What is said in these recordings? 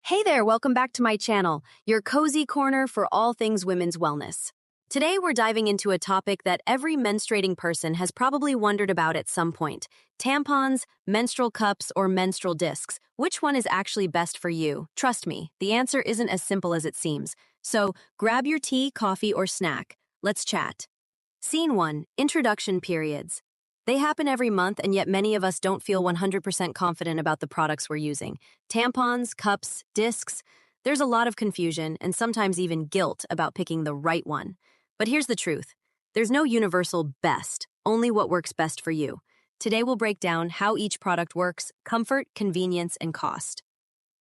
Hey there, welcome back to my channel, your cozy corner for all things women's wellness. Today we're diving into a topic that every menstruating person has probably wondered about at some point. Tampons, menstrual cups, or menstrual discs. Which one is actually best for you? Trust me, the answer isn't as simple as it seems. So grab your tea, coffee, or snack. Let's chat. Scene 1. Introduction periods. They happen every month, and yet many of us don't feel 100% confident about the products we're using. Tampons, cups, discs. There's a lot of confusion and sometimes even guilt about picking the right one. But here's the truth. There's no universal best, only what works best for you. Today we'll break down how each product works, comfort, convenience, and cost.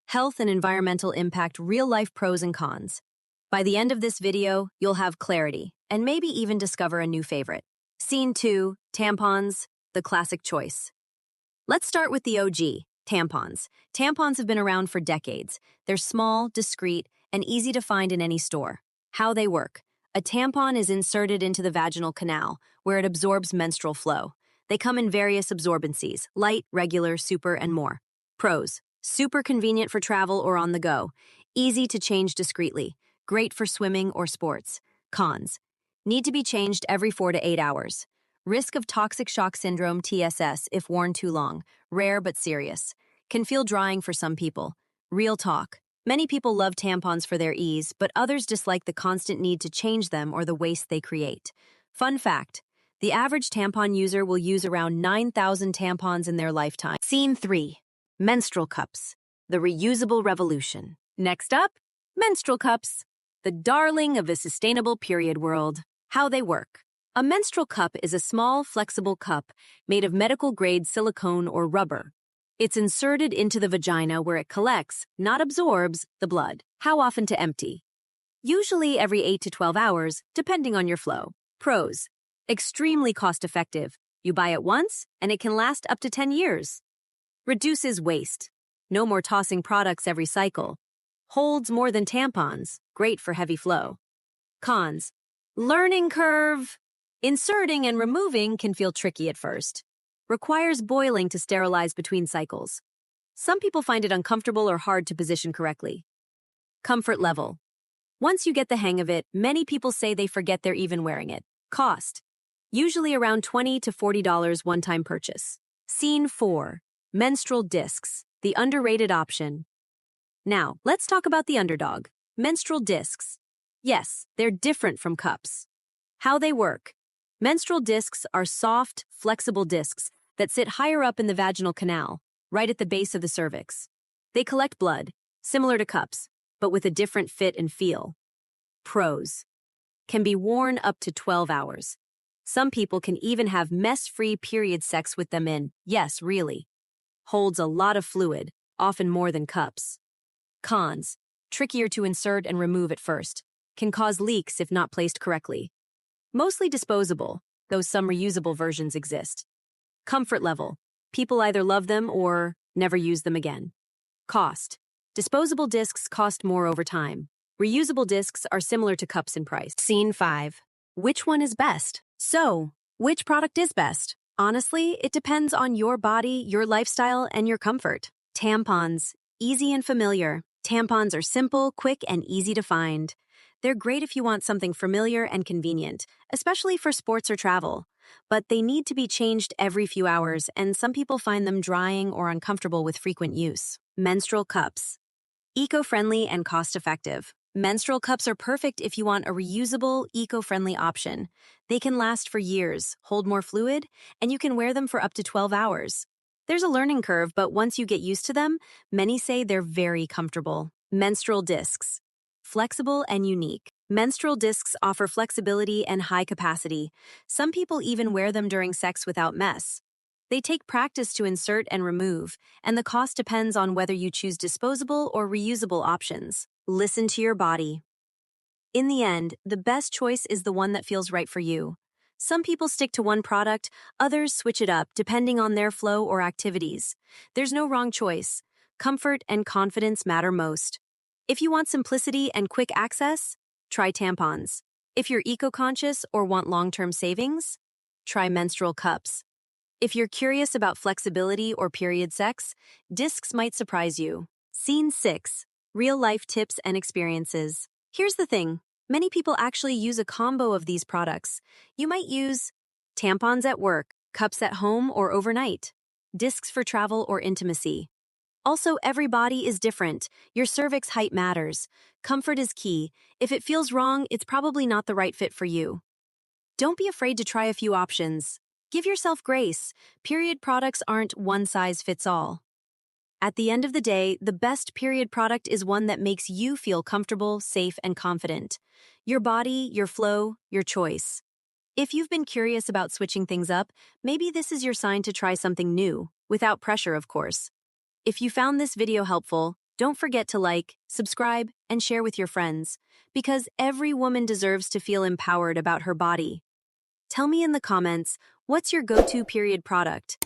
Health and environmental impact, real-life pros and cons. By the end of this video, you'll have clarity, and maybe even discover a new favorite. Scene 2, tampons, the classic choice. Let's start with the OG, tampons. Tampons have been around for decades. They're small, discreet, and easy to find in any store. How they work. A tampon is inserted into the vaginal canal, where it absorbs menstrual flow. They come in various absorbencies, light, regular, super, and more. Pros. Super convenient for travel or on the go. Easy to change discreetly. Great for swimming or sports. Cons. Need to be changed every 4 to 8 hours. Risk of toxic shock syndrome, TSS, if worn too long. Rare but serious. Can feel drying for some people. Real talk. Many people love tampons for their ease, but others dislike the constant need to change them or the waste they create. Fun fact. The average tampon user will use around 9,000 tampons in their lifetime. Scene 3. Menstrual cups. The reusable revolution. Next up, menstrual cups. The darling of the sustainable period world. How they work. A menstrual cup is a small, flexible cup made of medical-grade silicone or rubber. It's inserted into the vagina where it collects, not absorbs, the blood. How often to empty? Usually every 8 to 12 hours, depending on your flow. Pros. Extremely cost-effective. You buy it once, and it can last up to 10 years. Reduces waste. No more tossing products every cycle. Holds more than tampons. Great for heavy flow. Cons. Learning curve. Inserting and removing can feel tricky at first. Requires boiling to sterilize between cycles. Some people find it uncomfortable or hard to position correctly. Comfort level. Once you get the hang of it, many people say they forget they're even wearing it. Cost. Usually around $20 to $40 one-time purchase. Scene 4. Menstrual discs. The underrated option. Now, let's talk about the underdog. Menstrual discs. Yes, they're different from cups. How they work. Menstrual discs are soft, flexible discs that sit higher up in the vaginal canal, right at the base of the cervix. They collect blood, similar to cups, but with a different fit and feel. Pros. Can be worn up to 12 hours. Some people can even have mess-free period sex with them in, yes, really. Holds a lot of fluid, often more than cups. Cons. Trickier to insert and remove at first. Can cause leaks if not placed correctly. Mostly disposable, though some reusable versions exist. Comfort level. People either love them or never use them again. Cost. Disposable discs cost more over time. Reusable discs are similar to cups in price. Scene 5. Which one is best? So, which product is best? Honestly, it depends on your body, your lifestyle, and your comfort. Tampons. Easy and familiar. Tampons are simple, quick, and easy to find. They're great if you want something familiar and convenient, especially for sports or travel. But they need to be changed every few hours, and some people find them drying or uncomfortable with frequent use. Menstrual cups. Eco-friendly and cost-effective. Menstrual cups are perfect if you want a reusable, eco-friendly option. They can last for years, hold more fluid, and you can wear them for up to 12 hours. There's a learning curve, but once you get used to them, many say they're very comfortable. Menstrual discs. Flexible and unique. Menstrual discs offer flexibility and high capacity. Some people even wear them during sex without mess. They take practice to insert and remove, and the cost depends on whether you choose disposable or reusable options. Listen to your body. In the end, the best choice is the one that feels right for you. Some people stick to one product, others switch it up depending on their flow or activities. There's no wrong choice. Comfort and confidence matter most. If you want simplicity and quick access, try tampons. If you're eco-conscious or want long-term savings, try menstrual cups. If you're curious about flexibility or period sex, discs might surprise you. Scene 6. real-life tips and experiences. Here's the thing. Many people actually use a combo of these products. You might use tampons at work, cups at home or overnight, discs for travel or intimacy. Also, every body is different. Your cervix height matters. Comfort is key. If it feels wrong, it's probably not the right fit for you. Don't be afraid to try a few options. Give yourself grace. Period products aren't one size fits all. At the end of the day, the best period product is one that makes you feel comfortable, safe, and confident. Your body, your flow, your choice. If you've been curious about switching things up, maybe this is your sign to try something new, without pressure, of course. If you found this video helpful, don't forget to like, subscribe, and share with your friends, because every woman deserves to feel empowered about her body. Tell me in the comments, what's your go-to period product?